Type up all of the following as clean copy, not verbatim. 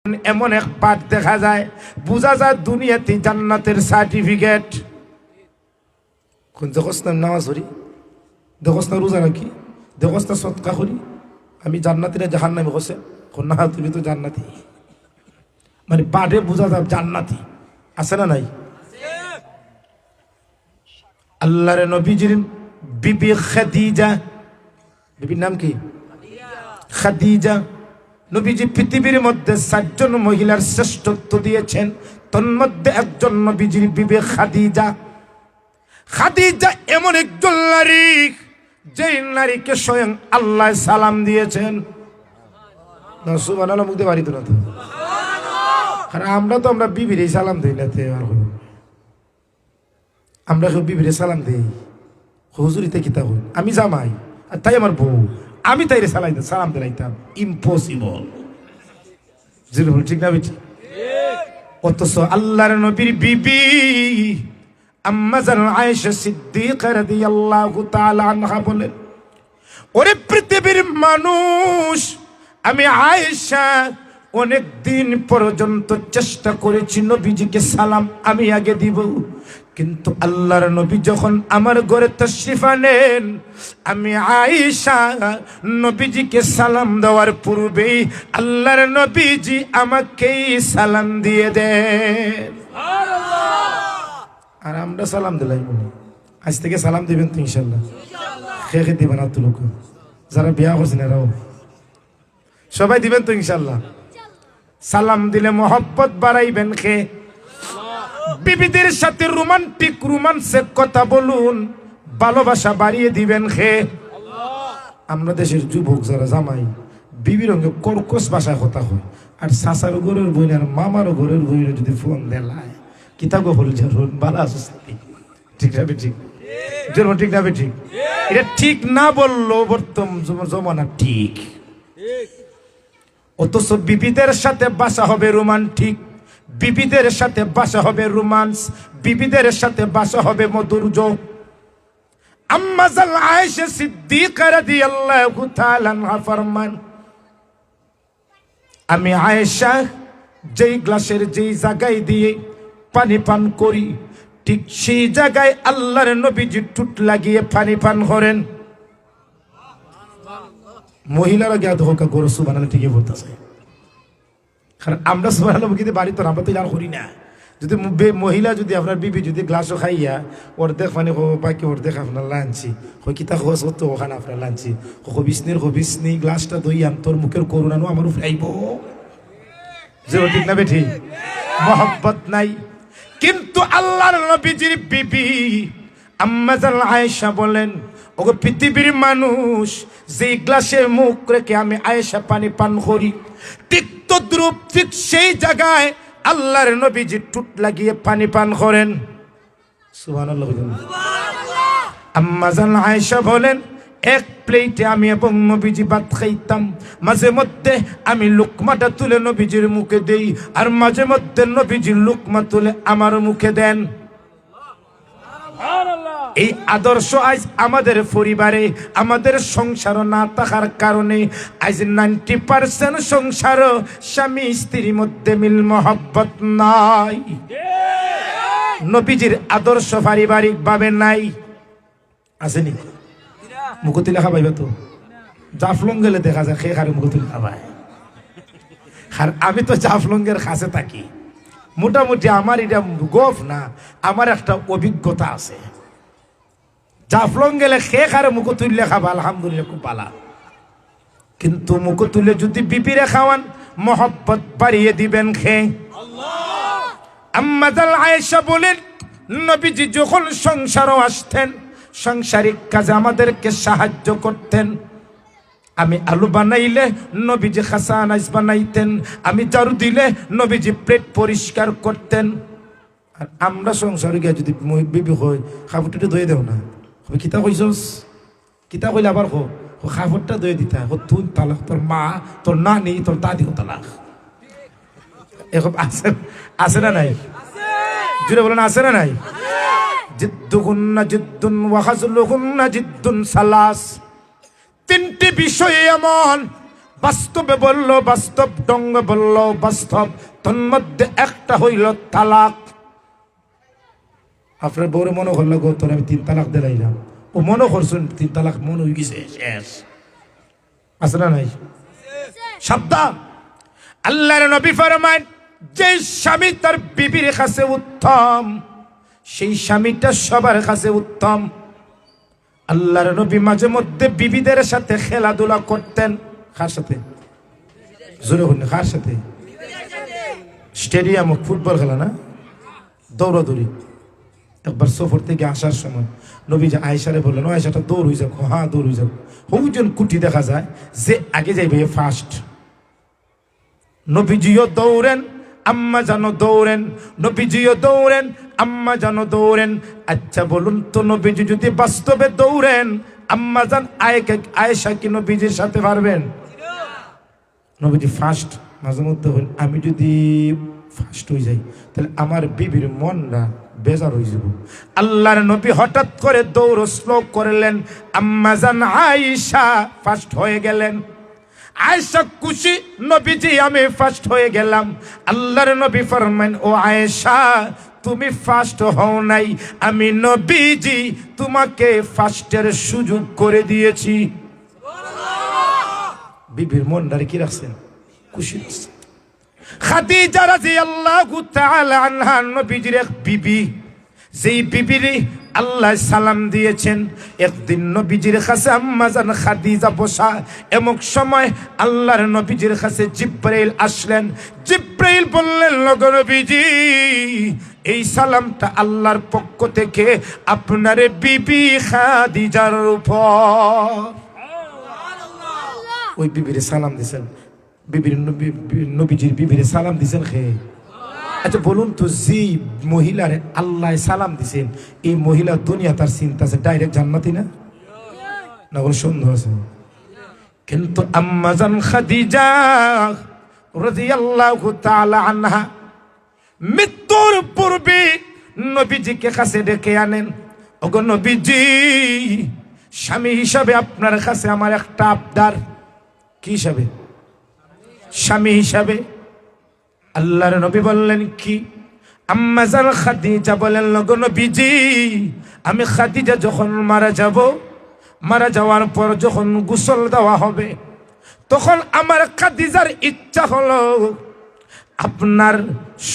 এমন এক পাঠ দেখা যায়, বোঝা যায় দুনিয়াতে জান্নাতের সার্টিফিকেট। কোন দেখস না নামাজ পড়ি, দেখস না রোজা রাখি, দেখস না সৎকা করি, আমি জান্নাতি না জাহান্নামী হোসেন? কোন না, তুমি তো জান্নাতি। মানে পাঠে বোঝা যায় জান্নাতি আছে না নাই? আল্লাহর নবীজির বিবি খাদিজা, বিবির নাম কি? খাদিজা। নবীজি পৃথিবীর মধ্যে 7 জন মহিলার শ্রেষ্ঠত্ব দিয়েছেন, তন্মধ্যে একজন নবীজির বিবি খাদিজা। খাদিজা এমন একজন নারী, যেই নারীকে স্বয়ং আল্লাহ সালাম দিয়েছেন। সুবহানাল্লাহ, মুখতে পারি তো না তো। কারণ আমরা বিবিরে সালাম দিই না, আমরা কেউ বিবিরে সালাম দিই হুজুরিতে কিতাব। আমি জামাই আর তাই আমার বউ, আমি তাইরে সালাম দিলাইতাম, ইম্পসিবল। ঠিক না বেটি? অথচ আল্লাহর নবীর বিবি আম্মা জান আয়েশা সিদ্দিকা রাদিয়াল্লাহু তাআলা আনহা বলেন, ওরে পৃথিবীর মানুষ, আমি আয়েশা অনেক দিন পর্যন্ত চেষ্টা করেছি নবীজিকে সালাম আমি আগে দিব, কিন্তু আল্লাহর নবী যখন আমার ঘরে তাশরিফ আনেন, আমি আয়েশা নবীজিকে সালাম দেওয়ার পূর্বেই আল্লাহর নবীজি আমাকেই সালাম দিয়ে দেন। আর আমরা সালাম দিলাই বলি, আজ থেকে সালাম দিবেন তো ইনশাল্লাহ? খেয়ে দিবেন আর লোক যারা বিয়া করছেন এরাও সবাই দিবেন তো ইনশাল্লাহ? সালাম দিলে মহব্বত বাড়াইবেন। খে বিবিদের সাথে রোমান্সের কথা বলুন, ভালোবাসা বাড়িয়ে দিবেন। খে আমরা দেশের যুবক যারা জামাই বিবির রঙে কর্কশ ভাষায় কথা হয়, আর সাসার ঘরের বই আর মামার ঘরের বই যদি ফোন দেলায় কিতাব হল ভালো আছে। ঠিক না ঠিক? ঠিক না ঠিক? এটা ঠিক না বললো বর্তমান জমানা ঠিক। অথচ বিবিদের সাথে বাসা হবে রোমান্টিক, বিবিদের সাথে বাসা হবে রোমান্স, বিবিদের সাথে বাসা হবে মধুর্য। আম্মা জান আয়েশা সিদ্দিকা রাদিয়াল্লাহু তাআলা আনহা ফরমান, আমি আয়েশা যেই গ্লাসের যেই জায়গায় দিয়ে পানি পান করি, ঠিক সেই জায়গায় আল্লাহর নবীজি ঠোঁট লাগিয়ে পানি পান করেন। মহিলারা জ্ঞাত হোক গরু সুবহানাল্লাহ ঠিকই বলতেছে। কারণ আমরা সুবহানাল্লাহ বলতে বাড়ি তো আমরা তো আর করি না। যদি মহিলা যদি আপনার বিবি যদি গ্লাসও খাইয়া অর্ধেক মানে বাকি অর্ধেক আপনার লাঞ্চি কিতা খোঁজ তো ওখানে আপনার লাঞ্চি বিসনি গ্লাসটা দইয়াম তোর মুখের করুণানো আমার উপরে আইব। যে ঠিক না বেঠি? মহব্বত নাই। কিন্তু আল্লাহর নবীজির বিবি আম্মা জান আয়েশা বলেন, ওগো পৃথিবীর মানুষ, যে গ্লাসে মুখ রেখে আমি আয়েশা পানি পান করি, ঠিক তদ্রূপ ঠিক সেই জায়গায় আল্লাহর নবীজি ঠোঁট লাগিয়ে পানি পান করেন। সুবহানাল্লাহ। আম্মা জান আয়েশা বলেন, এক প্লেটে আমি এবং নবীজি ভাত খাইতাম, মাঝে মধ্যে আমি লুকমাটা তুলে নবীজির মুখে দেই, আর মাঝে মধ্যে নবীজির লুকমা তুলে আমার মুখে দেন। এই আদর্শ আজ আমাদের পরিবারে, আমাদের সংসার না থাকার কারণে আজ 90% সংসার স্বামী স্ত্রীর মধ্যে মিল মহব্বত নাই। নবীজির আদর্শ পারিবারিক ভাবে নাই। আসেনি? মুখতি লেখা পাইবা তো জাফলং গেলে দেখা যায় খে খারে মুখতি লেখা পায়। আর আমি তো জাফলংয়ের কাছে থাকি, মোটামুটি আমার এটা গফ না, আমার একটা অভিজ্ঞতা আছে। জাফলং গেলে খে খারে মুখ তুললে খাবা আলহামদুলিল্লাহ খুব পালা, কিন্তু মুখ তুলে যদি বিপিরে খাওয়ান মহব্বত বাড়িয়ে দিবেন। খে আম্মা জান আয়েশা বলেন, নবীজি যখন সংসারও আসতেন, সাংসারিক কাজে আমাদেরকে সাহায্য করতেন। আমি আলু বানাইলে নবীজি খাসা আনাজ বানাইতেন, আমি ঝাড়ু দিলে নবীজি প্লেট পরিষ্কার করতেন। আর আমরা সংসারে গিয়ে যদি বিবি হই খাবারটা ধুয়ে দেও না, কিতা কইছস, কিতা কইলে আবার খাবারটা ধুয়ে দিতা, তুই তালাক, তোর মা, তোর নানি, তোর দাদি তালাক। এরকম আছে না নাই? জুড়ে বলেন আছে না নাই? জিদ্দুহুন্না জিদ্দুন ওয়া হাজলুহুন্না জিদ্দুন সালাস। 3টি বিষয় এমন বাস্তবে বলল, বাস্তব ঢঙ্গে বলল, বাস্তব তন্মধ্যে একটা হইল তালাক। আপনার বউরে মনে করলো গো তোর আমি 3 তালাক দিলাইলাম, ও মনে করছেন 3 তালাক মনে হয়ে গেছে, শেষ। আছে না নাই? সাবধান। আল্লাহর নবী ফরমান, যে স্বামী তার বিবির কাছে উত্তম, সেই স্বামীটা সবার কাছে উত্তম। আল্লাহর নবী মাঝে মধ্যে বিবিদের সাথে খেলাধুলা করতেন। কার সাথে? জোরে বলুন, কার সাথে? স্টেডিয়াম ফুটবল খেলা না, দৌড়াদৌড়ি। একবার সফর থেকে আসার সময় নবী যে আয়েশারে বললেন, ও আয়েশাটা দৌড় হয়ে যাক। হ্যাঁ দৌড় হয়ে যাক। হুজন কুটি দেখা যায় যে আগে যাইবে ফার্স্ট। নবীজিও দৌড়েন, আম্মা জানো দৌড়েন, নবীজিও দৌড়েন, আম্মা জানো দৌড়েন। আচ্ছা বলুন তো, নবীজি যদি বাস্তবে দৌড়েন, আম্মা জান আয়েশা কি নবীজির সাথে পারবেন? নবীজি ফার্স্ট। মাঝে মধ্যে হল আমি যদি ফার্স্ট হয়ে যাই তাহলে আমার বিবির মনটা বেজার হয়ে যাব। আল্লাহর নবী হঠাৎ করে দৌড় স্লো করলেন, আম্মা জান আয়েশা ফার্স্ট হয়ে গেলেন। আয়েশা খুশি, নবীজি আমি ফার্স্ট হয়ে গেলাম। আল্লাহর নবী ফরমান, ও আয়েশা তুমি ফার্স্ট হও নাই, আমি নবীজি তোমাকে ফার্স্টের সুযোগ করে দিয়েছি। বিবির মনটারে কি রাখছেন? খুশি রাখছেন। খাদিজা রাদিয়াল্লাহু তাআলা আনহা নবীজির এক বিবি, যেই বিবির আল্লাহ সালাম দিয়েছেন। একদিন নবীজির কাছে আম্মা জান খাদিজা বসা, এমন সময় আল্লাহর নবীজির কাছে জিব্রাইল আসলেন। জিব্রাইল বললেন, লগো নবীজি, এই সালামটা আল্লাহর পক্ষ থেকে আপনার বিবি খাদিজার উপর। ওই বিবিরে সালাম দিছেন, নবীজির বিবিরে সালাম দিছেন খেয়ে। আচ্ছা বলুন তো, যে মহিলারে আল্লাহ সালাম দিছেন, এই মহিলা দুনিয়া তার চিন্তা আছে ডাইরেক্ট জান্নাতি না? না কোনো সন্দেহ আছে? কিন্তু আম্মা জান খাদিজা রাদিয়াল্লাহু তাআলা আনহা মৃত্যুর পূর্বে নবীজিকে কাছে ডেকে আনেন। ওগো নবীজি, স্বামী হিসাবে আপনার কাছে আমার একটা আবদার। কি হিসাবে? স্বামী হিসাবে। আল্লাহর নবী বললেন, কি? আম্মা জান খাদিজা বলেন, লগো নবীজি, আমি খাদিজা যখন মারা যাব, মারা যাওয়ার পর যখন গোসল দেওয়া হবে, তখন আমার খাদিজার ইচ্ছা হলো আপনার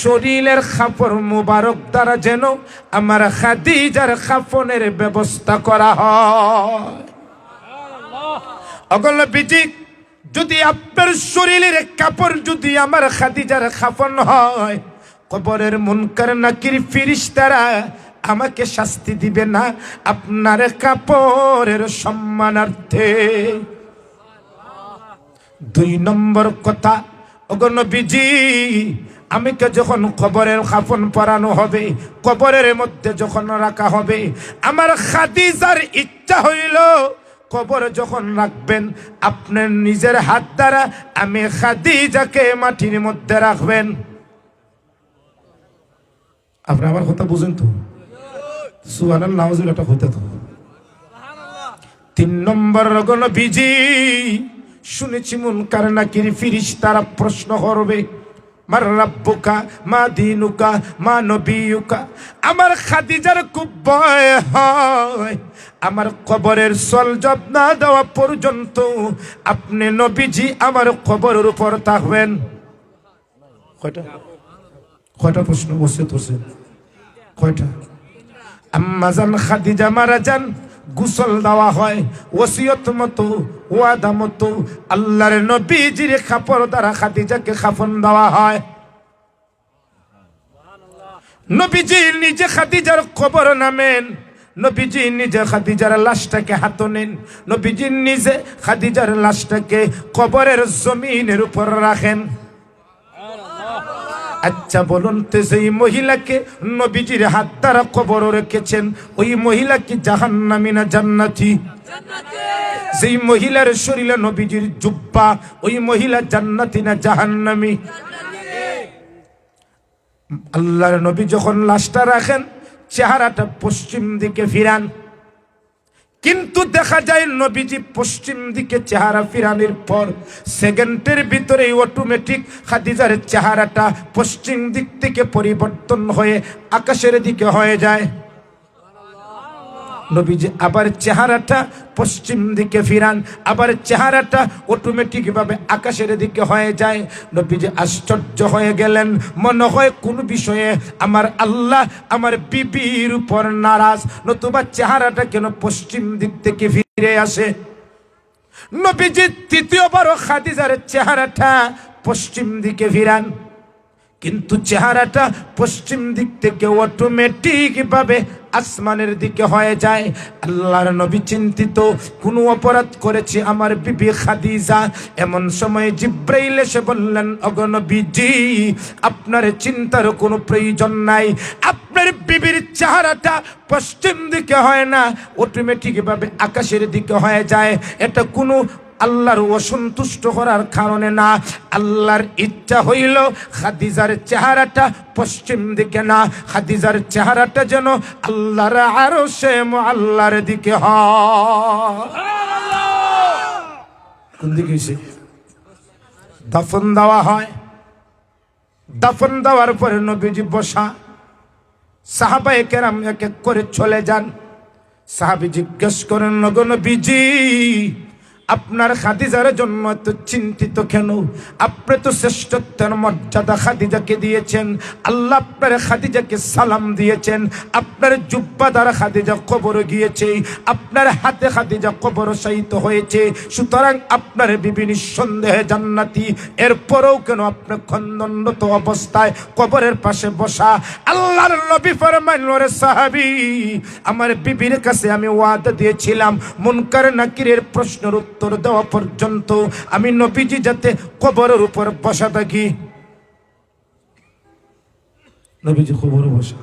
শরীরের কাপড় মুবারক দ্বারা যেন আমার খাদিজার কাফনের ব্যবস্থা করা হয়। ওগো নবীজি, যদি আপনার শরীরের কাপড় যদি আমার খাদিজার কাফন হয়, কবরের মুনকার নাকির ফেরেশতারা আমাকে শাস্তি দিবে না আপনার কাপড়ের সম্মানার্থে। 2 নম্বর কথা, ওগো নবীজি, আমাকে যখন কবরের কাফন পরানো হবে, কবরের মধ্যে যখন রাখা হবে, আমার খাদিজার ইচ্ছা হইল কবর যখন রাখবেন, আপনার নিজের হাত দ্বারা আমি খাদিজাকে মাটির মধ্যে রাখবেন। আপনি আমার কথা বুঝেন তো? সুবহানাল্লাহ, নাউজুবিল্লাহ হইতে তো। 3 নম্বর, ওগো নবীজি, শুনেছি মুনকার নাকির ফেরেশতারা প্রশ্ন করবে, মার রাব্বুকা, মা দীনুকা, মা নবিয়ুকা। আমার খাদিজার খুব ভয় হয়, আমার কবরের সলজব না দেওয়া পর্যন্ত আপনি নবীজি আমার কবরের উপর থাকবেন। কয়টা প্রশ্ন বসে তোছে? কয়টা? আম্মা জান খাদিজা মারা যান, গোসল দেওয়া হয়, ওসিয়ত মতো, ওয়াদা মতো আল্লাহর নবীজির কাপড় দ্বারা খাদিজাকে কাফন দেওয়া হয়। নবীজি নিজে খাদিজার কবর নামেন, নবীজি নিজে খাদিজার লাশটাকে হাতে নেন, নবীজি নিজে খাদিজার লাশটাকে কবরের জমিনের উপর রাখেন। আচ্ছা বলুন তো, সেই মহিলাকে নবীজির হাত দ্বারা কবর রেখেছেন, ওই মহিলা কি জাহান্নামী না জান্নাতি? সেই মহিলার শরীরে নবীজির জুব্বা, ওই মহিলা জান্নাতি না জাহান্নামী? আল্লাহর নবী যখন লাশটা রাখেন, চেহারাটা পশ্চিম দিকে ফিরান। কিন্তু দেখা যায় নবীজি পশ্চিম দিকে চেহারা ফিরানোর পর সেকেন্ডের ভিতরেই অটোমেটিক খাদিজার চেহারাটা পশ্চিম দিক থেকে পরিবর্তন হয়ে আকাশের দিকে হয়ে যায়। নবীজি আবার চেহারাটা পশ্চিম দিকে ফিরান, আবার চেহারাটা অটোমেটিক ভাবে আকাশের দিকে হয়ে যায়। নবীজি আশ্চর্য হয়ে গেলেন, মনে হয় কোন বিষয়ে আমার আল্লাহ আমার বিবির উপর নারাজ, নতুবা চেহারাটা কেন পশ্চিম দিক থেকে ফিরে আসে। নবীজি তৃতীয়বারও খাদিজার চেহারাটা পশ্চিম দিকে ফিরান, কিন্তু চেহারাটা পশ্চিম দিক থেকে অটোমেটিক ভাবে আসমানের দিকে হয়ে যায়। আল্লাহর নবী চিন্তিত, কোনো অপরাধ করেছে আমার বিবি খাদিজা। এমন সময় জিব্রাইল এসে বললেন, ওগো নবীজি, আপনার চিন্তার কোনো প্রয়োজন নাই, আপনার বিবির চেহারাটা পশ্চিম দিকে হয় না, অটোমেটিক ভাবে আকাশের দিকে হয়ে যায়। এটা কোনো আল্লাহর অসন্তুষ্ট করার কারণে না, আল্লাহর ইচ্ছা হইল খাদিজার চেহারাটা পশ্চিম দিকে না, খাদিজার চেহারাটা যেন আল্লাহর আরশে মুআল্লার দিকে হয়। কোন দিকে হইছে? দাফন দেওয়া হয়। দাফন দেওয়ার পরে নবীজি বসা, সাহাবায়ে কেরাম এক এক করে চলে যান। সাহাবী জিজ্ঞেস করেন, ওগো নবীজি, আপনার খাদিজার জন্য এত চিন্তিত কেন? আপনি তো শ্রেষ্ঠত্বের মর্যাদা খাদিজাকে দিয়েছেন, আল্লাহ আপনার খাদিজাকে সালাম দিয়েছেন, আপনার জুব্বা দ্বারা খাদিজা কবরে গিয়েছে, আপনার হাতে খাদিজা কবর শায়িত হয়েছে, সুতরাং আপনার বিবি নিঃসন্দেহে জান্নাতি। এরপরেও কেন আপনার খন্দনরত অবস্থায় কবরের পাশে বসা? আল্লাহর নবী ফরমাইলেন, ওরে সাহাবী, আমার বিবির কাছে আমি ওয়াদা দিয়েছিলাম মুনকার নাকিরের প্রশ্নের উত্তর দেওয়া পর্যন্ত আমি নবীজি যাতে কবরের উপর বসা থাকি। নবীজি কবরে বসা,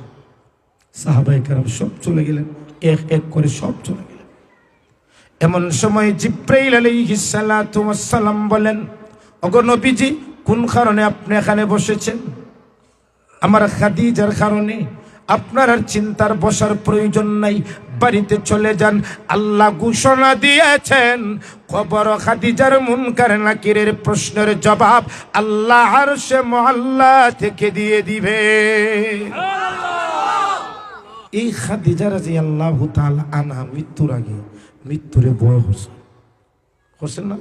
সাহাবায়ে কেরাম সব চলে গেলেন, এক এক করে সব চলে গেলেন। এমন সময় জিব্রাইল আলাইহিস সালাতু ওয়াস সালাম বলেন, ওগো নবীজি, কোন কারণে আপনি এখানে বসেছেন? আমার খাদিজার কারণে। আপনার আর চিন্তার বসার প্রয়োজন নাই, বাড়িতে চলে যান। আল্লাহ ঘোষণা দিয়েছেন, কবর খাদিজার মুনকার নাকিরের প্রশ্নের জবাব আল্লাহ আরশে মুআল্লা থেকে দিয়ে দিবে। এই খাদিজা রাদিয়াল্লাহু তাআলা আনহা মৃত্যুর আগে মৃত্যুরে ভয় করছেন না,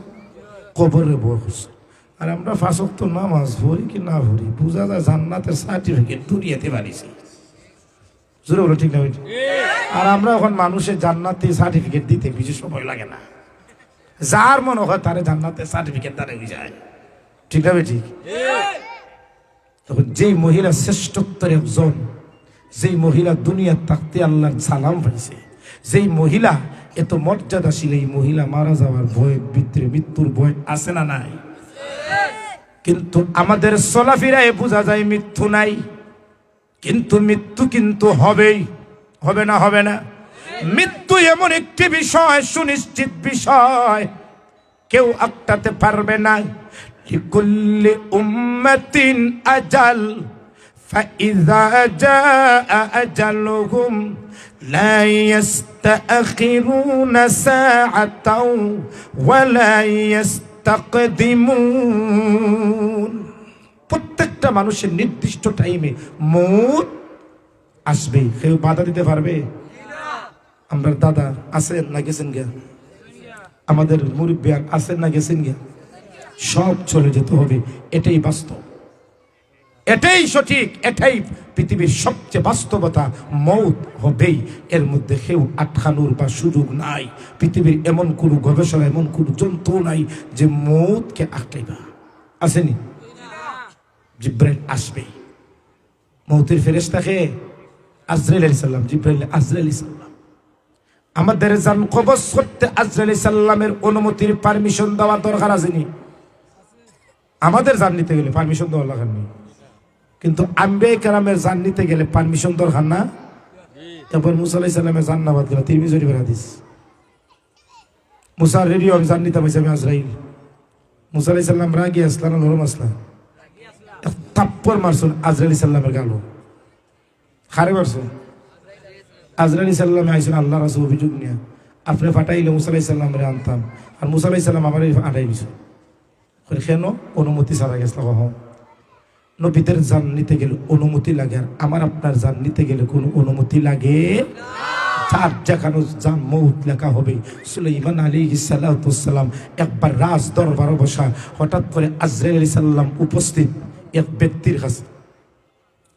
কবরে ভয় করছেন। আর আমরা পাঁচ ওয়াক্ত নামাজ পড়ি কি না পড়ি, বুঝা যায় জান্নাতের সার্টিফিকেট দুনিয়াতে বাড়িছে। জোরে বলো ঠিক না? আর আমরা এখন মানুষের জান্নাতের সার্টিফিকেট দিতে বেশি সময় লাগে না, যার মনে হয় তারে জান্নাতের সার্টিফিকেট দ্বারা হয়ে যায়। ঠিক না? ঠিক। তখন যেই মহিলা শ্রেষ্ঠত্বের একজন, যেই মহিলা দুনিয়ার থাকতে আল্লাহর সালাম পাইছে, যেই মহিলা এত মর্যাদাশীল, এই মহিলা মারা যাওয়ার ভয়, ভিতরে মৃত্যুর ভয় আছে না নাই? কিন্তু আমাদের চলাফেরায় বোঝা যায় মৃত্যু নাই, কিন্তু মৃত্যু কিন্তু হবেই। হবে না? হবে না? মৃত্যু এমন একটি বিষয়, সুনিশ্চিত বিষয়, কেউ আটকাতে পারবে না। লিকুল্লি উম্মাতিন আজাল ফাইযা জাআ আজালুহুম লা ইস্তাখিরুনা সাআতাও ওয়া লা ইস্তাকদিমুন। প্রত্যেকটা মানুষের নির্দিষ্ট টাইমে মৌত আসবে, কেউ বাধা দিতে পারবে? আমরা দাদা আছেন না গেছেন গিয়া? আমাদের মুরব্বিয়ান আছেন না গেছেন গিয়া? সব চলে যেতে হবে, এটাই বাস্তব, এটাই সঠিক, এটাই পৃথিবীর সবচেয়ে বাস্তবতা। মৌত হবেই, এর মধ্যে কেউ আটকানোর বা সুযোগ নাই। পৃথিবীর এমন কোনো গবেষণা, এমন কোনো যন্ত্র নাই যে মৌতকে আটকাইবা। আসেনি? জিব্রাইল আসবেই, মৌতের ফেরেশতাকে আজরাইল আলাইহিস সালাম, জিব্রাইল আজরাইল আলাইহিস সালাম। আমাদের জান কবজ করতে আজরাইল আলাইহিস সালামের অনুমতির পারমিশন দেওয়ার দরকার আসেনি? আমাদের জান নিতে গেলে পারমিশন দেওয়ার দরকার নেই, কিন্তু আম্বিয়া কেরামের জান নিতে গেলে পারমিশন দরকার না? এরপর মুসা আলাইহিস সালামের জান নাবাদ গেল, তিরমিজি শরীফের হাদিস। মুসার রেডিও আমি জান নিতাম, আমি আজরাইল। মুসা আলাইহিস সালাম রাগি আসলাম, নরম আসলাম, থাপ্পড় মারছেন আজরাইল আলাইহিস সালামের গালো, খারে মারছেন। আজরাইল আলাইহিস সালাম আইছেন আল্লাহ রাসূল অভিযোগ নিয়ে, আপনি ফাটাইলে মুসা আলাইহিস সালামরে আনতাম, আর মুসা আলাইহিস সালাম আমার আনাই দিছে কেন? অনুমতি ছাড়া গেছিল কখন? নবীদের জান নিতে গেলে অনুমতি লাগে, আর আমার আপনার জান নিতে গেলে কোনো অনুমতি লাগে? যার যেখানে জান মৌত লেখা হবে। সুলাইমান আলাইহিস সালাম একবার রাজ দরবারে বসা, হঠাৎ করে আজরাইল আলাইহিস সালাম উপস্থিত এক ব্যক্তির কাছে।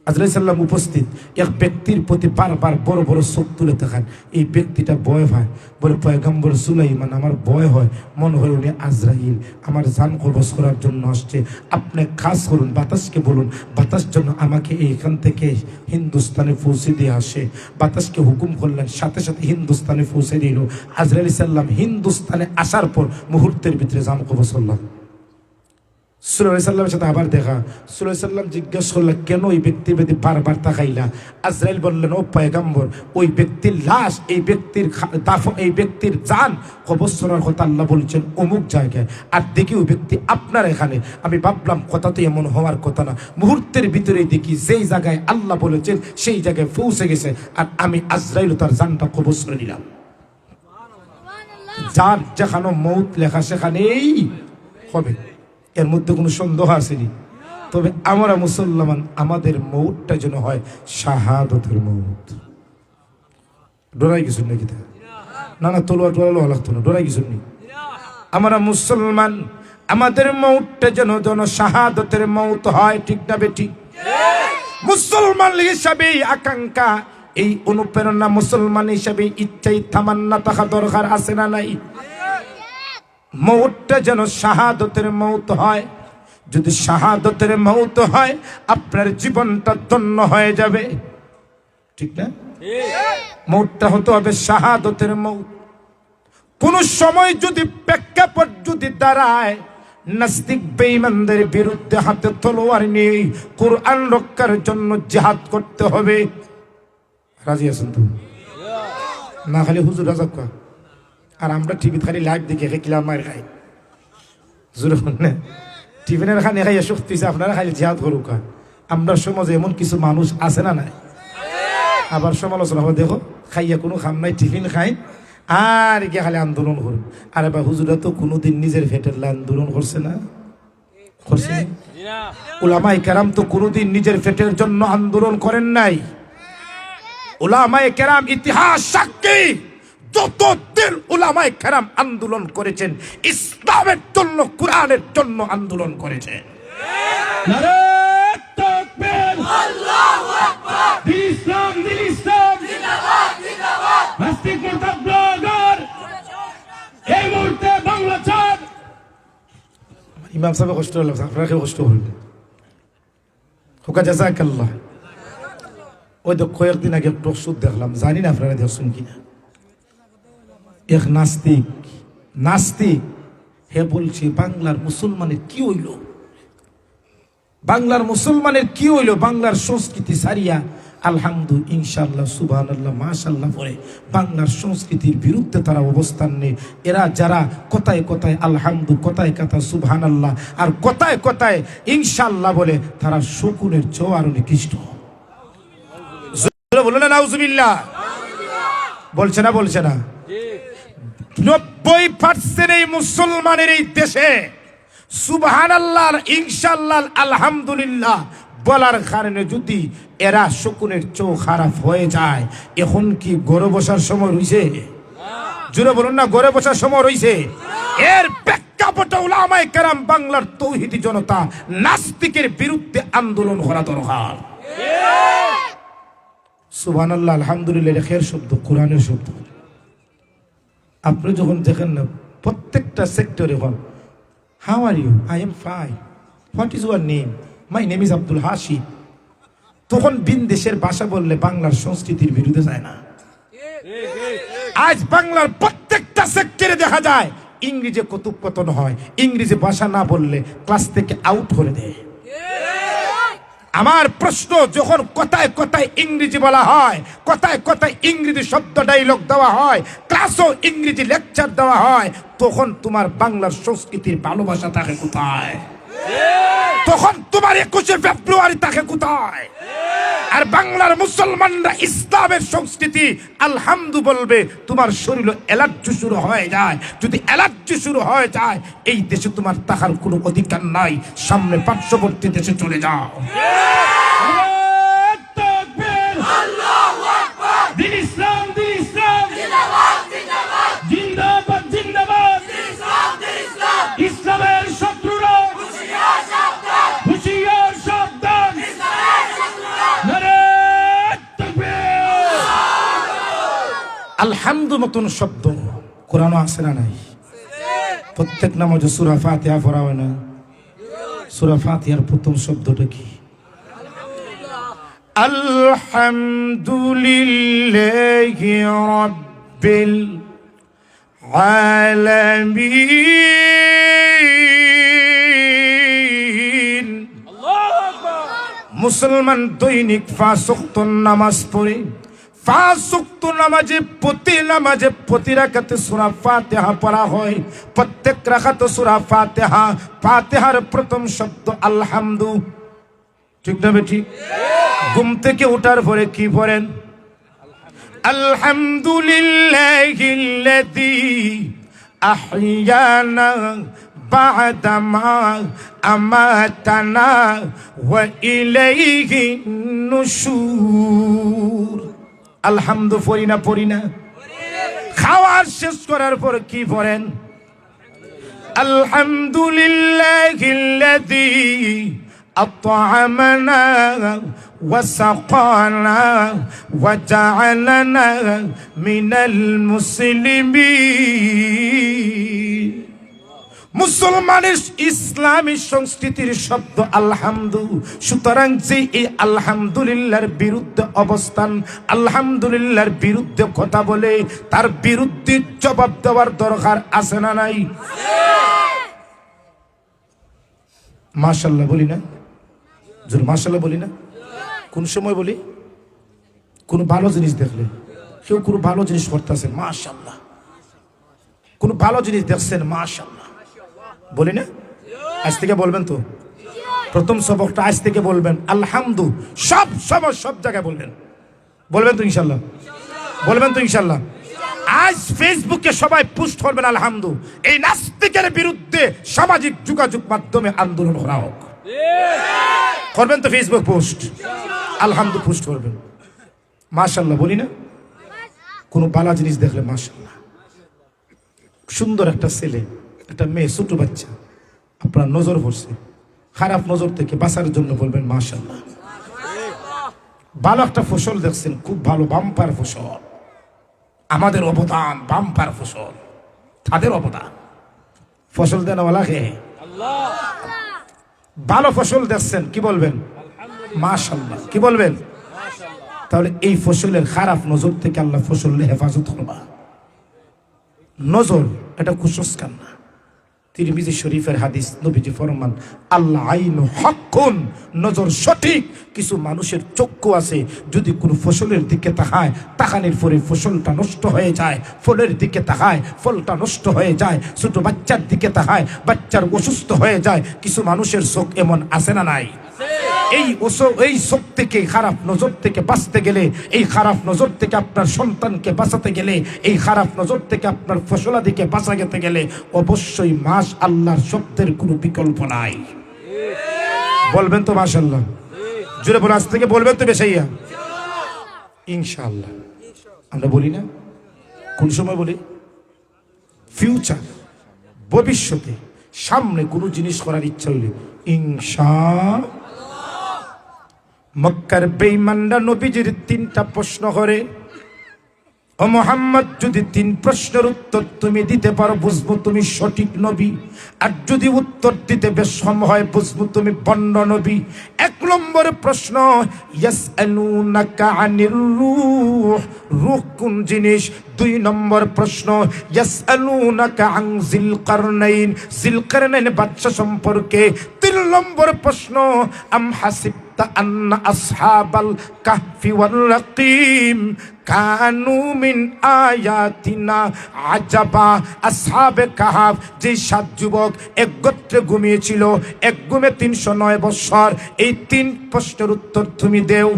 আজরাইল সাল্লাম উপস্থিত এক ব্যক্তির প্রতি বারবার বড় বড় চোখ তুলে দেখান। এই ব্যক্তিটা ভয় পায়, বলে পয়গম্বর সুলাইমান আমার ভয় হয়, মনে হয় উনি আজরাইল আমার জান কবজ করার জন্য আসছে। আপনি কাজ করুন, বাতাসকে বলুন বাতাস জন্য আমাকে এইখান থেকে হিন্দুস্তানে পৌঁছে দিয়ে আসে। বাতাসকে হুকুম করলেন, সাথে সাথে হিন্দুস্তানে পৌঁছে দিল। আজরাইল সাল্লাম হিন্দুস্তানে আসার পর মুহূর্তের ভিতরে জান কবজ করলাম। সুলাইমান সাল্লামের সাথে আবার দেখা। সুলাইমান সাল্লাম জিজ্ঞেস করলেন, কেন ওই ব্যক্তির প্রতি বারবার তাকাইলা? আজরাইল বললেন, ও পয়গম্বর, ওই ব্যক্তির লাশ, এই ব্যক্তির জান কবজ করার কথা আল্লাহ বলছেন অমুক জায়গায়, আর দেখি ওই ব্যক্তি আপনার এখানে। আমি ভাবলাম কথা তো এমন হওয়ার কথা না। মুহূর্তের ভিতরে দেখি যেই জায়গায় আল্লাহ বলেছেন সেই জায়গায় পৌঁছে গেছে, আর আমি আজরাইল তার জানটা কবজ করে নিলাম। যার যেখানে মৌত লেখা সেখানেই হবে, এর মধ্যে কোনো সন্দেহ আসেনি। তবে আমরা মুসলমান, আমাদের মৌতটা যেন হয় শাহাদতের মৌত। ডরাই কিছু নাকি? না না, তলোয়ার টোয়ার লাগতো না, ডরাই কিছু নেই। আমরা মুসলমান, আমাদের মৌতটা যেন যেন শাহাদতের মৌত হয়, ঠিক না বেটি? মুসলমান হিসাবে আকাঙ্ক্ষা, এই অনুপ্রেরণা মুসলমান হিসাবে ইচ্ছাই তামান্না থাকা দরকার আছে না নাই? মৌতটা যেন শাহাদতের মৌত হয়। যদি শাহাদতের মৌত হয় আপনার জীবনটা ধন্য হয়ে যাবে, ঠিক না? মৌতটা হতে হবে শাহাদতের মৌত। কোন সময় যদি প্রেক্ষাপট যদি দাঁড়ায় নাস্তিক বেঈমানদের বিরুদ্ধে হাতে তলোয়ার নিয়ে কোরআন রক্ষার জন্য জিহাদ করতে হবে, রাজি আছেন তো? না খালি হুজুর রাজা কয়, আর আমরা টিভিতে খালি লাইভ দেখে কিলাম মার খাই। টিফিনের খানে খাইয়া শক্তি আপনারা খালি জিহাদ করুক। আমরা সমাজে এমন কিছু মানুষ আছে না নাই? আবার সমালোচনা হবে, দেখো খাইয়া কোনো খাম নাই, টিফিন খাই আর গিয়ে খালি আন্দোলন করুন। আরে বা হুজুরা তো কোনোদিন নিজের ফেটের আন্দোলন করছে না, করছে না? উলামায়ে কেরাম তো কোনোদিন নিজের ফেটের জন্য আন্দোলন করেন নাই। উলামায়ে কেরাম ইতিহাস সাক্ষী, যতদিন উলামায়ে কেরাম আন্দোলন করেছেন ইসলামের জন্য, কোরআনের জন্য আন্দোলন করেছেন। নারে তাকবীর, আল্লাহু আকবার, দিন ইসলাম, দিন ইসলাম, জিন্দাবাদ জিন্দাবাদ, নাস্তিক মুরতাদ ব্লগার এই মুহূর্তে বাংলা চাঁদ। ইমাম সাহেব কষ্ট হলো, আপনারা কষ্ট হল হোকা, জাযাকাল্লাহ। ওই তো কয়েকদিন আগে একটু ওষুধ দেখলাম, জানি না আপনারা দেখছেন কিনা। এক নাস্তিক হে বলছে বাংলার মুসলমানের কি হইল, বাংলার মুসলমানের কি হইল, বাংলার সংস্কৃতি সারিয়া আলহামদুলিল্লাহ ইনশাআল্লাহ সুবহানাল্লাহ মাশাআল্লাহ পরে বাংলার সংস্কৃতির বিরুদ্ধে তারা অবস্থান নেই। এরা যারা কথায় কথায় আলহামদুলিল্লাহ, কথায় কথায় সুবহানাল্লাহ, আর কথায় কথায় ইনশাআল্লাহ বলে, তারা শকুনের চেয়েও আরো নিকৃষ্ট। বলো না নাউজুবিল্লাহ, বলছে না? বলছে না? 90% এই মুসলমানের এই দেশে সুবহানাল্লাহ, ইনশাআল্লাহ, আলহামদুলিল্লাহ বলার কারণে যদি এরা শকুনের চোখ খারাপ হয়ে যায়, এখন কি গড়ে বসার সময় রইছে? জুড়ে বলুন না, গড়ে বসার সময় রইছে? এর প্রেক্ষাপটে উলামায়ে কেরাম বাংলার তৌহিদি জনতা নাস্তিকের বিরুদ্ধে আন্দোলন করা দরকার। সুবহানাল্লাহ, আলহামদুলিল্লাহ, এটা খের শব্দ, কোরআনের শব্দ। আপনি যখন দেখেন না প্রত্যেকটা সেক্টরে হন, how are you, I am fine, what is your name, my name is Abdul Hashim, তখন বিন দেশের ভাষা বললে বাংলার সংস্কৃতির বিরুদ্ধে যায় না। আজ বাংলার প্রত্যেকটা সেক্টরে দেখা যায় ইংরেজি কথোপকথন হয়, ইংরেজি ভাষা না বললে ক্লাস থেকে আউট করে দেয়। আমার প্রশ্ন, যখন কথায় কথায় ইংরেজি বলা হয়, কথায় কথায় ইংরেজি শব্দ ডায়লগ দেওয়া হয়, ক্লাসও ইংরেজি লেকচার দেওয়া হয়, তখন তোমার বাংলার সংস্কৃতির ভালোবাসা থাকে কোথায়? তখন তোমার 21শে ফেব্রুয়ারি থাকে কোথায়? আর বাংলার মুসলমানরা ইসলামের সংস্কৃতি আলহামদু বলবে, তোমার শরীরে অ্যালার্জি শুরু হয়ে যায়। যদি অ্যালার্জি শুরু হয়ে যায়, এই দেশে তোমার থাকার কোনো অধিকার নাই, সামনে পার্শ্ববর্তী দেশে চলে যাও। ইসলামের শত্রুরা হুঁশিয়ার সাবধান। আলহামদু মতন শব্দ কোরআন আছে না নাই? প্রত্যেক নামাজে সূরা ফাতিহা পড়া হয় না? সূরা ফাতিহার প্রথম শব্দটা কি? আলহামদুলিল্লাহি রাব্বিল আলামিন। মুসলমান দৈনিক 5 ওয়াক্ত নামাজ পড়ে, 5 ওয়াক্ত নামাজে প্রতি রাকাতে সূরা ফাতিহা পড়া হয়। প্রত্যেক রাকাতে সূরা ফাতিহা, ফাতিহার প্রথম শব্দ আলহামদু। ঠিক না বেটি? ঘুম থেকে ওঠার পরে কি পড়েন? আলহামদুলিল্লাহিল্লাযী আহইয়ানা বা'দামা আমাতানা ওয়া ইলাইহি নুশুর। আলহামদু পড়ি না? খাওয়ার শেষ করার পর কি পড়েন? আলহামদুলিল্লাহিল্লাযী আত'আমানা ওয়া সাকানা ওয়া জা'আলানা মিনাল মুসলিমিন। মুসলমানের ইসলামী সংস্কৃতির শব্দ আলহামদু। সুতরাং যে এই আলহামদুলিল্লাহর বিরুদ্ধে অবস্থান, আলহামদুলিল্লাহর বিরুদ্ধে কথা বলে, তার বিরুদ্ধে জবাব দেওয়ার দরকার আছে না নাই? মাশাআল্লাহ বলি না? জোর মাশাআল্লাহ বলি না? কোন সময় বলি? কোন ভালো জিনিস দেখলে, কেউ কোনো ভালো জিনিস করতেছেন, মাশাআল্লাহ। কোন ভালো জিনিস দেখছেন, মাশাআল্লাহ বলি না? আজ থেকে বলবেন তো, প্রথম সবকটা আজ থেকে বলবেন আলহামদু। সব জায়গায় বলবেন তো ইনশাল্লাহ? বলবেন তো ইনশাল্লাহ? আজ ফেসবুকে সবাই পোস্ট করবেন আলহামদু। এই নাস্তিকের বিরুদ্ধে সামাজিক যোগাযোগ মাধ্যমে আন্দোলন করা হোক। করবেন তো ফেসবুক পোস্ট? আলহামদু পোস্ট করবেন। মাশাআল্লাহ বলি না? কোন ভালো জিনিস দেখলে মাশাআল্লাহ। সুন্দর একটা ছেলে, একটা মেয়ে, ছোট বাচ্চা আপনার নজর পড়ছে, খারাপ নজর থেকে বাঁচার জন্য বলবেন মাশাআল্লাহ। ভালো একটা ফসল দেখছেন, খুব ভালো, বাম্পার ফসল, আমাদের অবদান, বাম্পার ফসল, তাদের অবদান, ফসল দেনওয়ালাকে ভালো ফসল দেখছেন, কি বলবেন? মাশাআল্লাহ। কি বলবেন? তাহলে এই ফসলের খারাপ নজর থেকে আল্লাহ ফসলের হেফাজত করবা। নজর এটা কুসংস্কার না, তিরমিজি শরীফের হাদিস, নবীজি ফরমান আল্লাহ আইনু হাক্কুন, নজর সঠিক। কিছু মানুষের চক্ষু আছে, যদি কোনো ফসলের দিকে তাকায়, তাকানোর পরে ফসলটা নষ্ট হয়ে যায়, ফলের দিকে তাকায়, ফলটা নষ্ট হয়ে যায়, ছোট বাচ্চার দিকে তাকায়, বাচ্চার অসুস্থ হয়ে যায়। কিছু মানুষের চোখ এমন আছে না নাই? এই চোখ থেকে, খারাপ নজর থেকে বাঁচতে গেলে, এই খারাপ নজর থেকে আপনার সন্তানকে বাঁচাতে গেলে, এই খারাপ নজর থেকে আপনার ফসলাদিকে বাঁচাতে গেলে অবশ্যই মাশআল্লাহর শব্দের কোনো বিকল্প নাই। বলবেন তো মাশাআল্লাহ? জোরে বলে আজ থেকে বলবেন তো বেশাইয়া ইনশাআল্লাহ। আমরা বলি না? কোন সময় বলি? ফিউচার, ভবিষ্যতে, সামনে কোনো জিনিস করার ইচ্ছা হইলে ইনশাআল্লাহ। মক্কার বেঈমানরা নবীজির 3টা প্রশ্ন করে, ও মুহাম্মদ, যদি 3 প্রশ্নের উত্তর তুমি দিতে পারো বুঝবো তুমি সঠিক নবী, আর যদি উত্তর দিতে বেশম হয় বুঝবো তুমি ভণ্ড নবী। এক নম্বর প্রশ্ন, ইয়াসআলুনাকা আনির রূহ, রূহ কোন জিনিস? দুই নম্বর প্রশ্ন, ইয়াসআলুনাকা আন যিলকারনাইন, যিলকারনাইন বাদশা সম্পর্কে। তিন নম্বর প্রশ্ন, আম হাসিবতা আন্না আসহাবাল কাহফি ওয়ার রাকিম কানু মিন আয়াতিনা আজাবা। আসহাবে কাহাফ, যে 7 যুবক এক গোত্রে ঘুমিয়েছিল, এক ঘুমে 309 বৎসর, এই 3 প্রশ্নের উত্তর তুমি দেও।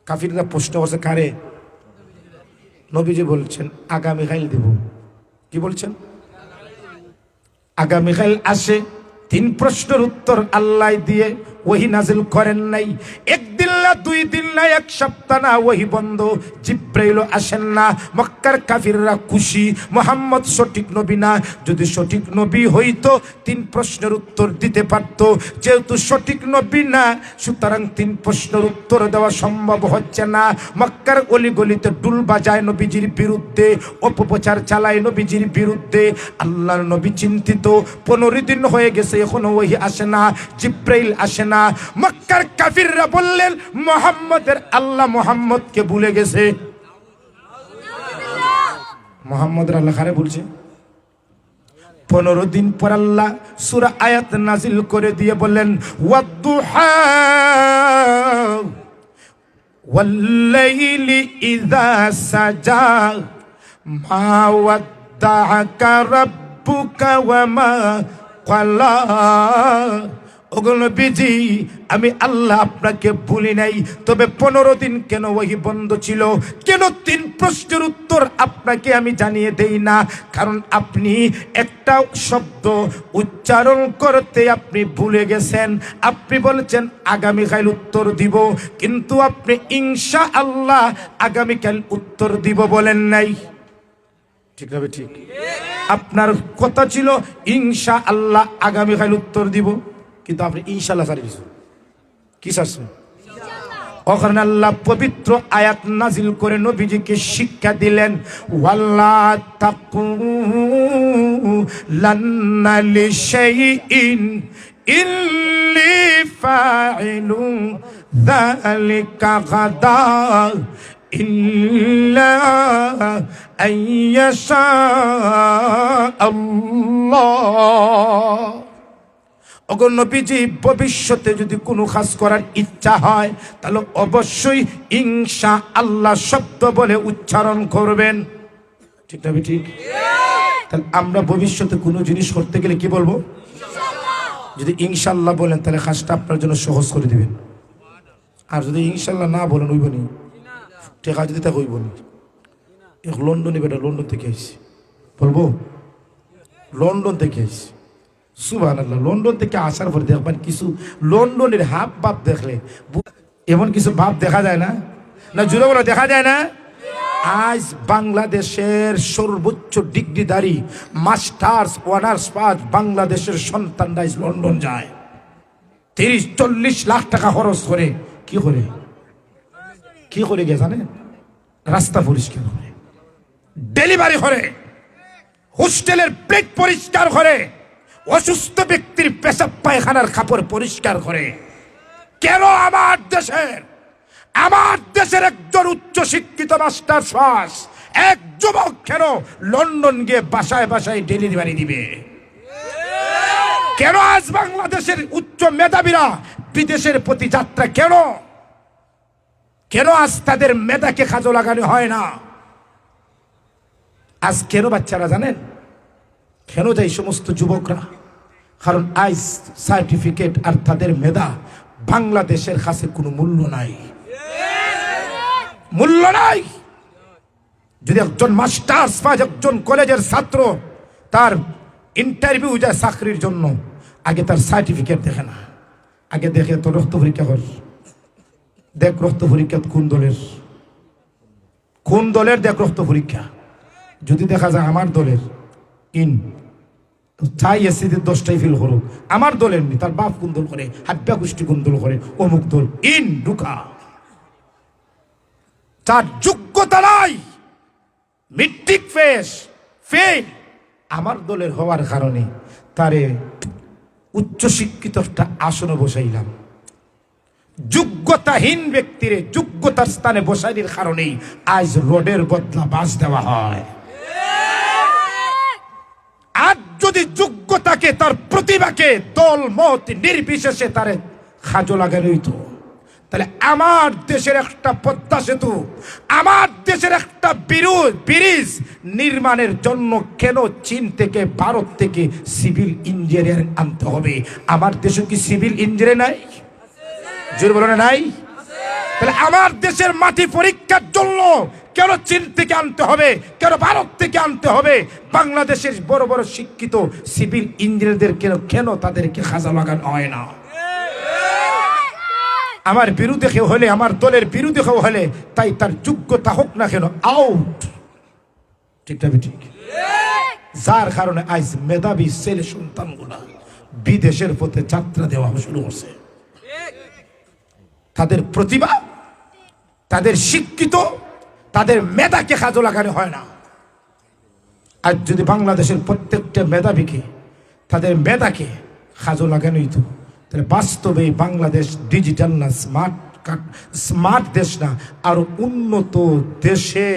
কাফিররা প্রশ্ন করছে কারে? নবীজি বলছেন আগামীকাল দেব। কি বলছেন? আগামীকাল আসে। 3 প্রশ্নের উত্তর আল্লাহ দিয়ে ওহী নাজিল করেন নাই। একদিন না, 2 দিন না, 1 সপ্তাহ না, ওহী বন্ধ, জিব্রাইল আসেন না। মক্কার কাফিররা খুশি, মুহাম্মদ সঠিক নবী না। যদি সঠিক নবী হইতো 3 প্রশ্নের উত্তর দিতে পারত। যেহেতু সঠিক নবী না, সুতরাং 3 প্রশ্নের উত্তর দেওয়া সম্ভব হচ্ছে না। মক্কার অলিগলিতে ডুল বাজায় নবীজির বিরুদ্ধে, অপপ্রচার চালায় নবীজির বিরুদ্ধে। আল্লাহর নবী চিন্তিত, 15 দিন হয়ে গেছে, এখনো ওহী আসে না, জিব্রাইল আসে না। মক্কার কাফিররা বললেন মুহাম্মদের আল্লাহ মুহাম্মদকে ভুলে গেছে। মুহাম্মদের আল্লাহ কারে বলছে? 15 দিন পর আল্লাহ সূরা আয়াত নাজিল করে দিয়ে বললেন, ওয়াদ-দুহা ওয়াল-লাইলি ইযা সাজা মা ওয়াদ্দাআকা রাব্বুকা ওয়া মা ক্বালা। ওগো নবীজি, আমি আল্লাহ আপনাকে ভুলি নাই, তবে 15 দিন কেন ওহী বন্ধ ছিল? কেন 3 প্রশ্নের উত্তর আপনাকে আমি জানিয়ে দেই না? কারণ আপনি একটা শব্দ উচ্চারণ করতে আপনি ভুলে গেছেন। আপনি বলেছেন আগামীকাল উত্তর দিব, কিন্তু আপনি ইনশাআল্লাহ আগামীকাল উত্তর দিব বলেন নাই। ঠিক হবে? ঠিক। আপনার কথা ছিল ইনশাআল্লাহ আগামীকাল উত্তর দিব, কিন্তু আপনি ইনশাআল্লাহ সারি দিয়েছেন। কি সারছেন? ওখানে আল্লাহ পবিত্র আয়াত নাজিল করে নবীজিকে শিক্ষা দিলেন, ওয়াল্লা তাকুলান্না লিশাইইন ইল্লি ফাইলু যালিকা গাদা ইল্লা আইয়াশা আল্লাহ। ওগো নবীজি, ভবিষ্যতে যদি কোনো কাজ করার ইচ্ছা হয় তাহলে অবশ্যই ইনশাআল্লাহ শব্দ বলে উচ্চারণ করবেন। ঠিক না? ঠিক। তাহলে আমরা ভবিষ্যতে কোনো জিনিস করতে গেলে কি বলবো? যদি ইনশাআল্লাহ বলেন তাহলে কাজটা আপনার জন্য সহজ করে দিবেন। আর যদি ইনশাআল্লাহ না বলেন হইব নি, টেকা যদি তা হইব নি। লন্ডনে বেটা, লন্ডন থেকে আইছি, বলবো লন্ডন থেকে আইছি। সুবহানাল্লাহ। লন্ডন থেকে আসার পর দেখবেন কিছু লন্ডনের হাব বাপ দেখলে এমন কিছু বাপ দেখা যায় না? না জুড়ে বলে দেখা যায় না? আজ বাংলাদেশের সর্বোচ্চ ডিগ্রিধারী মাস্টার্স অনার্স পাস বাংলাদেশের সন্তানরা লন্ডন যায়। 30-40 লাখ টাকা খরচ করে। কি করে? কি করে গে জানেন? রাস্তা পরিষ্কার করে, ডেলিভারি করে, হোস্টেলের প্লেট পরিষ্কার করে, অসুস্থ ব্যক্তির পেশাব পায়খানার কাপড় পরিষ্কার করে। কেন আমার দেশের একজন উচ্চ শিক্ষিত মাস্টার্স পাস এক যুবক কেন লন্ডন গিয়ে বাসায় বাসায় ডেলিভারি দিবে? কেন আজ বাংলাদেশের উচ্চ মেধাবীরা বিদেশের প্রতি যাত্রা কেন? কেন আজ তাদের মেধাকে কাজে লাগানো হয় না? আজ কেন বাচ্চারা জানেন কেন যায় সমস্ত যুবকরা? কারণ আজ সার্টিফিকেট আর তাদের মেধা বাংলাদেশের কাছে কোনো মূল্য নাই, মূল্য নাই। যদি একজন মাস্টার্স পাস, একজন কলেজের ছাত্র তার ইন্টারভিউ যায় চাকরির জন্য, আগে তার সার্টিফিকেট দেখে না, আগে দেখে তো রক্ত পরীক্ষা কর, দেখ রক্ত পরীক্ষা কোন দলের দেখ রক্ত পরীক্ষা। যদি দেখা যায় আমার দলের ইন চাই এসিদের 10টাই ফিল করুক, আমার দলের নি, তার বাপ কোন দল করে, হাব্বা গোষ্ঠী কোন দল করে, অমুক দল, ইন ঢুকা। তার যোগ্যতা নাই, মেট্রিক ফেল আমার দলের হওয়ার কারণে তারে উচ্চ শিক্ষিত একটা আসনে বসাইলাম। যোগ্যতাহীন ব্যক্তিরে যোগ্যতার স্থানে বসাইর কারণেই আজ রোডের বদলা বাস দেওয়া হয়। আজ যদি যোগ্যতাকে, তার প্রতিভাকে দল মত নির্বিশেষে তার খাজো লাগানো হইতো, তাহলে আমার দেশের একটা পদ্মা সেতু, আমার দেশের একটা ব্রিজ নির্মাণের জন্য কেন চীন থেকে, ভারত থেকে সিভিল ইঞ্জিনিয়ার আনতে হবে? আমার দেশে কি সিভিল ইঞ্জিনিয়ার নাই? জোর বলো না, নাই? তাহলে আমার দেশের মাটি পরীক্ষার জন্য কেন চীন থেকে আনতে হবে, কেন ভারত থেকে আনতে হবে? বাংলাদেশের বড় বড় শিক্ষিত সিভিল ইঞ্জিনিয়ারদের কেন তাদেরকে খাজা লাগানো হয় না? আমার বিরুদ্ধে কেউ হলে, আমার দলের বিরুদ্ধে কেউ হলে, তাই তার যোগ্যতা হোক না কেন, আউট। ঠিক না ঠিক? যার কারণে আজ মেধাবী ছেলে সন্তানগুলা বিদেশের পথে যাত্রা দেওয়া শুরু হচ্ছে। তাদের প্রতিভা, তাদের শিক্ষিত, তাদের মেধাকে কাজে লাগানো হয় না। আজ যদি বাংলাদেশের প্রত্যেকটা মেধাবীকে, তাদের মেধাকে কাজে লাগানো হইতো, তাহলে বাস্তবে বাংলাদেশ ডিজিটাল না, স্মার্ট দেশ না, আরো উন্নত দেশে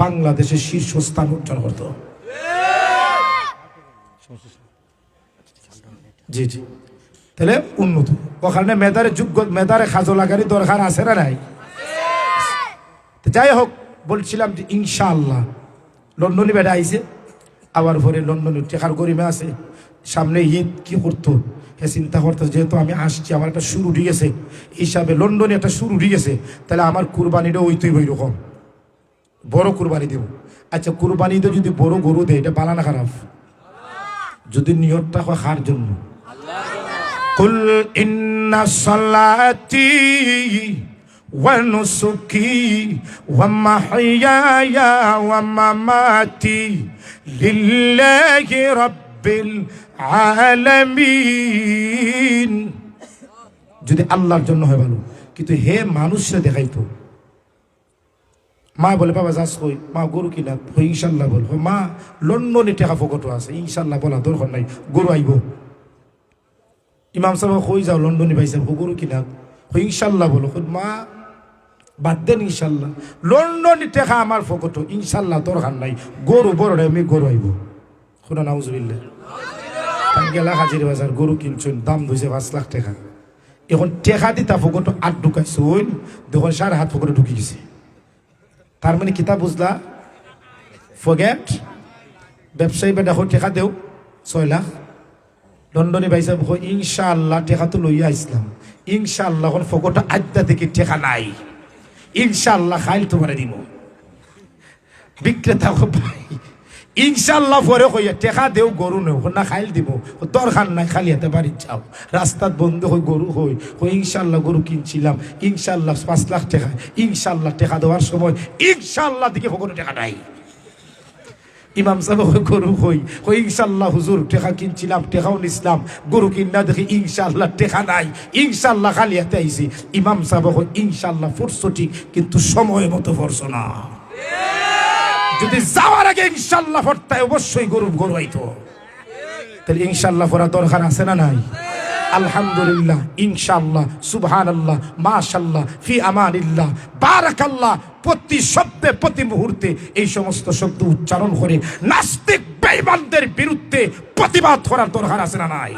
বাংলাদেশের শীর্ষস্থান অর্জন করত। জি জি, তাহলে উন্নত। ওখানে মেধারে যোগ্য, মেধারে কাজে লাগানোর দরকার আছে না নাই? যাই হোক, বলছিলাম যে ইনশাআল্লাহ লন্ডনে বেড়া আইছে, আবার পরে লন্ডনে টেকার গরিমে আছে, সামনে ঈদ কি করতো হে চিন্তা করতো, যেহেতু আমি আসছি, আমার একটা শুরু উঠে গেছে হিসাবে, লন্ডনে একটা শুরু উঠে গেছে, তাহলে আমার কুরবানিটা ওইতই ওই রকম বড় কুরবানি দেব। আচ্ছা, কুরবানিতে যদি বড় গরু দেয়, এটা বালা না খারাপ? যদি নিয়তটা হয় কার জন্য? কুল ইন্না সালাতি ওয়া নুসুকি ওয়া মাহইয়ায়া ওয়া মামাতি লিল্লাহি রাব্বিল আলামিন। যদি আল্লাহর জন্য হয় ভালো, কিন্তু হে মানুষরা দেখাইতো। মা বলে বাবা যাস কই, মা গরু কিনা, ইনশাল্লাহ বল। মা লন্ডনে টেকা ফকটো আছে, ইনশাল্লাহ বলা দরকার নাই, গরু আইব। ইমাম সাহেব কই যাও, লন্ডনে পাইছে গরু কিনা, ইনশাল্লাহ বলো। মা বাদ দেন, ইনশাল্লাহ লন্ডনে টেকা আমার ফকটো, ইনশাল্লাহ দরকার নাই, গরু বড় আমি গরু আইব। শোনা নাউজুবিল্লাহ। গেলা হাজির বাজার গরু কিনছেন, দাম ধুইছে 5 লাখ টাকা। এখন টেকা দিতা ফকটো 8 ঢুকাইছে, ওই দেখুন 7.5 ফকটো ঢুকি গেছে। তার মানে কিতা বুঝলা? ফরগেট। ব্যবসায়ী বা দেখো টেকা দেও 6 লাখ। লন্ডনে বাইসা ইনশাআল্লাহ টেকা তো লইয়া আসলাম, ইনশাআল্লাহ এখন ফকটা আড্ডা থেকে টেকা নাই, ইনশাআল্লাহ খাইল তোমার দিব। বিক্রেতা ভাই ইনশাআল্লাহ পরে কইয়া টেকা দেও, গরু নেও না, খাইল দিব দরকার নাই, খালি হাতে বাড়ি যাও। রাস্তাত বন্ধ হই গরু হই, ইনশাআল্লাহ গরু কিনছিলাম, ইনশাআল্লাহ 5 লাখ টাকা, ইনশাআল্লাহ টেকা দেওয়ার সময় ইনশাআল্লাহ দিকে কোনো টাকা নাই। ইমাম সাহেব গরু হই, ইনশাআল্লাহ হুজুর টেকা কিনছিলাম, টেকাও নিছিলাম, গরু কিনা দেখি ইনশাআল্লাহ টেকা নাই, ইনশাআল্লাহ খালি হাতে আইছি। ইমাম সাহেব ইনশাআল্লাহ ফুরছো ঠিক, কিন্তু সময় মতো ফুরছো না। যদি যাওয়ার আগে ইনশাআল্লাহ ফরতায় অবশ্যই গরু আইতো। তাহলে ইনশাআল্লাহ ফরা দরকার আছে না নাই? আলহামদুলিল্লাহ, ইনশাআল্লাহ, সুবহানাল্লাহ, মাশাআল্লাহ, ফি আমানিল্লাহ, বারাকাল্লাহ, প্রতি শব্দে প্রতি মুহূর্তে এই সমস্ত শব্দ উচ্চারণ করে নাস্তিক বেঈমানদের বিরুদ্ধে প্রতিবাদ করার দরকার আছে না নাই?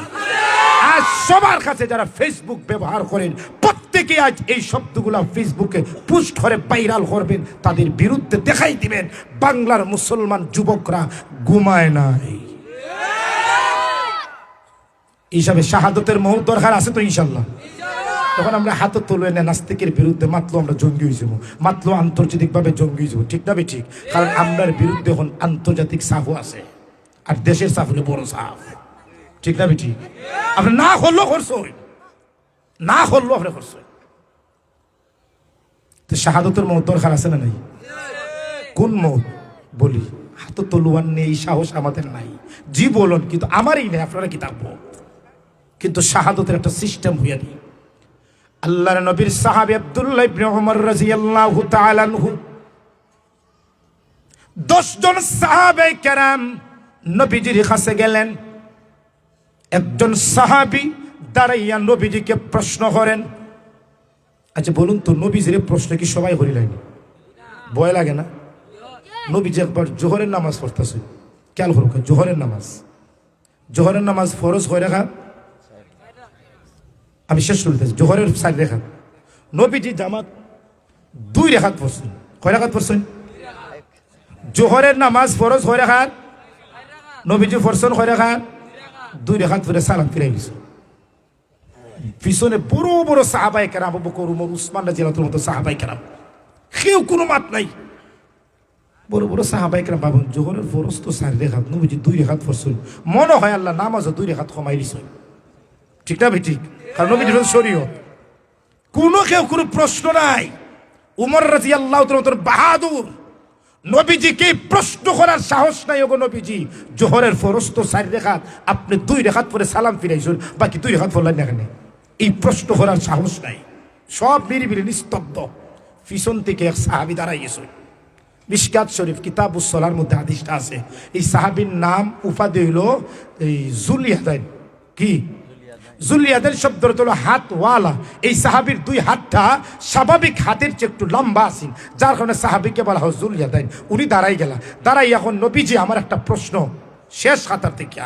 আজ সবার কাছে যারা ফেসবুক ব্যবহার করেন, প্রত্যেকে আজ এই শব্দগুলো ফেসবুকে পোস্ট করে ভাইরাল করবেন, তাদের বিরুদ্ধে দেখাই দিবেন বাংলার মুসলমান যুবকরা ঘুমায় নাই। হিসাবে শাহাদতের মহৎ দরকার আছে তো ইনশাল্লাহ। তখন আমরা হাত তুলে না, নাস্তিকের বিরুদ্ধে মাতলো আমরা জঙ্গি হয়ে যাবো, মাতলো আন্তর্জাতিকভাবে জঙ্গি হয়ে যাবো। ঠিক না ঠিক? কারণ আমরার বিরুদ্ধে এখন আন্তর্জাতিক সাফও আছে, আর দেশের সাফ হলে বড় সাফ। ঠিক না ঠিক? আপনি না হলো করছো, না হলো আপনি করছো। তো শাহাদতের মহৎ দরকার আছে না নাই? কোন মহৎ বলি? হাত তলুয়ার নেই, সাহস আমাদের নাই। জি বলুন, কিন্তু আমারই নেই, আপনারা কি থাকবো? কিন্তু শাহাদতের একটা সিস্টেম হইয়া নেই। আল্লাহর নবীর সাহাবী আব্দুল্লাহ ইবনে উমর রাদিয়াল্লাহু তাআলা আনহু 10 জন সাহাবায়ে কেরাম নবীজির কাছে গেলেন। একজন সাহাবী দাঁড়াইয়া নবীজিকে প্রশ্ন করেন, আচ্ছা বলুন তো, নবীজির প্রশ্ন কি সবাই করিলাইনি? ভয় লাগে না? নবীজি একবার জোহরের নামাজ পড়তেছে, খেয়াল করুক, জোহরের নামাজ ফরজ কয় রাখা? আমি শেষ করতেছি। জোহরের 4 রেখাত, নবীজি জামাত 2 রেখাত পড়ছেন। কয় রেখাত পড়ছেন? জোহরের নামাজ ফরজ কয় রেখাত? নবীজি পড়ছেন কয় রেখাত? 2 রেখাত পড়ে সালাম ফিরাই দিছে। পিছনে বড় বড় সাহাবায়ে কেরাম, আবু বকর, উমর, উসমান রাদিয়াল্লাহু মতো সাহাবায়ে কেরাম, কেউ কোনো মাত নাই। বড় বড় সাহাবায়ে কেরাম ভাবুন, জোহরের ফরজ তো 4 রেখাত, নবীজি 2 রেখাত পড়ছেন, মনে হয় আল্লাহ নামাজও 2 রেখাত কমাই দিছে। ঠিক না ভাই? ঠিক। কারণ নবীজি শরীয়ত, কেউ কোনো প্রশ্ন নাই। উমর রাদিয়াল্লাহু তাআলা বাহাদুর, নবীজিকে প্রশ্ন করার সাহস নাই। ওগো নবীজি, জোহরের ফরজ তো 4 রেখাত, আপনি 2 রেখাত পরে সালাম ফিরাইছেন, বাকি 2 রেখাত পড়লেন না কেন? এই প্রশ্ন করার সাহস নাই। সব নিরিবিলি নিস্তব্ধ। পিছন থেকে এক সাহাবী দাঁড়াইয়েছে। মিশকাত শরীফ কিতাবুস সলার মধ্যে হাদিসটা আছে। এই সাহাবীর নাম উপাধি হইল এই জুলিয়াদাইন। কি? জুলিয়াদের শব্দ হলো হাতওয়ালা। এই সাহাবীর 2 হাতটা স্বাভাবিক হাতের চেয়ে একটু লম্বা আছেন, যার কারণে সাহাবীকে বলা হয় জুলিয়াদাইন। উনি দাঁড়াই গেলা, দাঁড়াই এখন নবীজি আমার একটা প্রশ্ন, শেষ হাতার থেকে।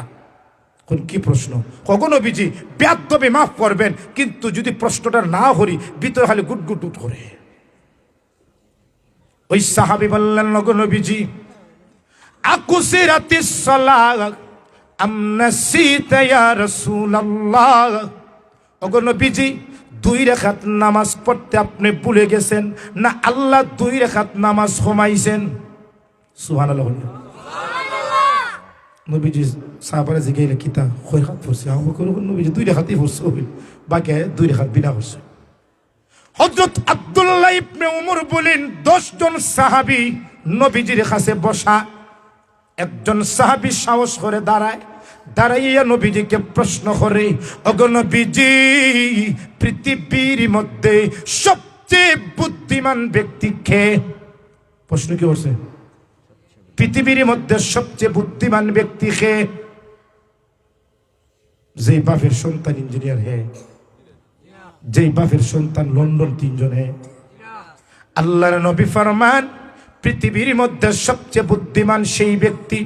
কোন কি প্রশ্ন? কখন নবীজি বেয়াদবি মাফ করবেন, কিন্তু যদি প্রশ্নটা না করি ভিতরে খালি গুটগুট করে। ওই সাহাবী বললেন, নবীজি আকুসিরাতিস সালাত আম নাসিতা ইয়া রাসূলুল্লাহ। ওগো নবীজি, 2 রেখাত নামাজ পড়তে আপনি ভুলে গেছেন না আল্লাহ 2 রেখাত নামাজ কমাইছেন? সুবহানাল্লাহ। নবীজি সাহাবারা জিগাইলে কিতা কয় রেখাত পড়ছে? আবু বকর নবীজি 2 রেখাতই পড়ছে, বাকি 2 রেখাত বিনা করছে। হযরত আব্দুল্লাহ ইবনে উমর বলেন, 10 জন সাহাবী নবীজির কাছে বসা। একজন সাহাবী সাহস করে দাঁড়াইয়া নবীজিকে প্রশ্ন করে, ওগো নবীজি, পৃথিবীর মধ্যে সবচেয়ে বুদ্ধিমান ব্যক্তি কে? প্রশ্ন কি করছে? পৃথিবীর মধ্যে সবচেয়ে বুদ্ধিমান ব্যক্তি কে? যে বাপের সন্তান ইঞ্জিনিয়ার হে, যে বাপের সন্তান লন্ডন 3 জন হে। আল্লাহর নবী ফরমান, পৃথিবীর মধ্যে সবচেয়ে বুদ্ধিমান সেই ব্যক্তি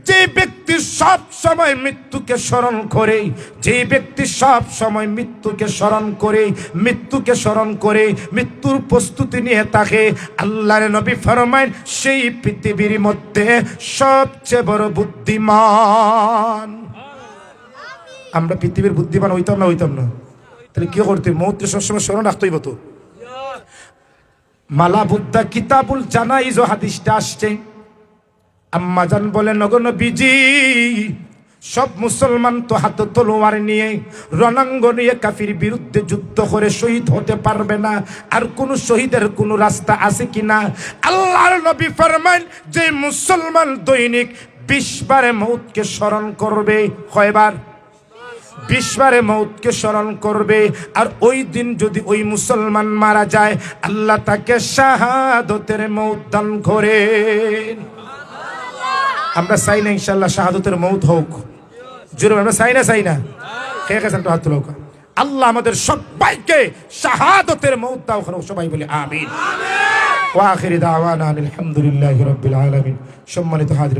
যে ব্যক্তি সব সময় মৃত্যুকে স্মরণ করে, যে ব্যক্তি সব সময় মৃত্যুকে স্মরণ করে মৃত্যুর প্রস্তুতি নিয়ে থাকে। আল্লাহর নবী ফরমায়, সেই পৃথিবীর মধ্যে সবচেয়ে বড় বুদ্ধিমান। আমরা পৃথিবীর বুদ্ধিমান হইতাম না? তাহলে কি করতে? মৌতকে সবসময় স্মরণ রাখতে হইব তো। মালা বুদ্ধা কিতাবুল জানাইজ হাদিসটা আসছে। আম্মা জান বলেন, ওগো নবীজি, সব মুসলমান তো হাতে তলোয়ার নিয়ে রণাঙ্গনে কাফির বিরুদ্ধে যুদ্ধ করে শহীদ হতে পারবে না। আর কোন শহীদের কোন রাস্তা আছে কিনা? আল্লাহর নবী ফরমান, যে মুসলমান দৈনিক 20 বারে মৌতকে স্মরণ করবে। কয়বার? 20 বারে মৌতকে স্মরণ করবে। আর ওই দিন যদি ওই মুসলমান মারা যায়, আল্লাহ তাকে শাহাদতের মৌত দান করেন। আমরা চাই না ইনশাআল্লাহ শাহাদতের মৌত হোক? জোরে আমরা চাই না? কে গেছেন তো হাত তুলো। আল্লাহ আমাদের সবাইকে শাহাদতের মৌত দাও। সবাই বলি আমিন। ওয়া আখিরি দাওয়ানা আলহামদুলিল্লাহি রাব্বিল আলামিন। সম্মানিত হাজির,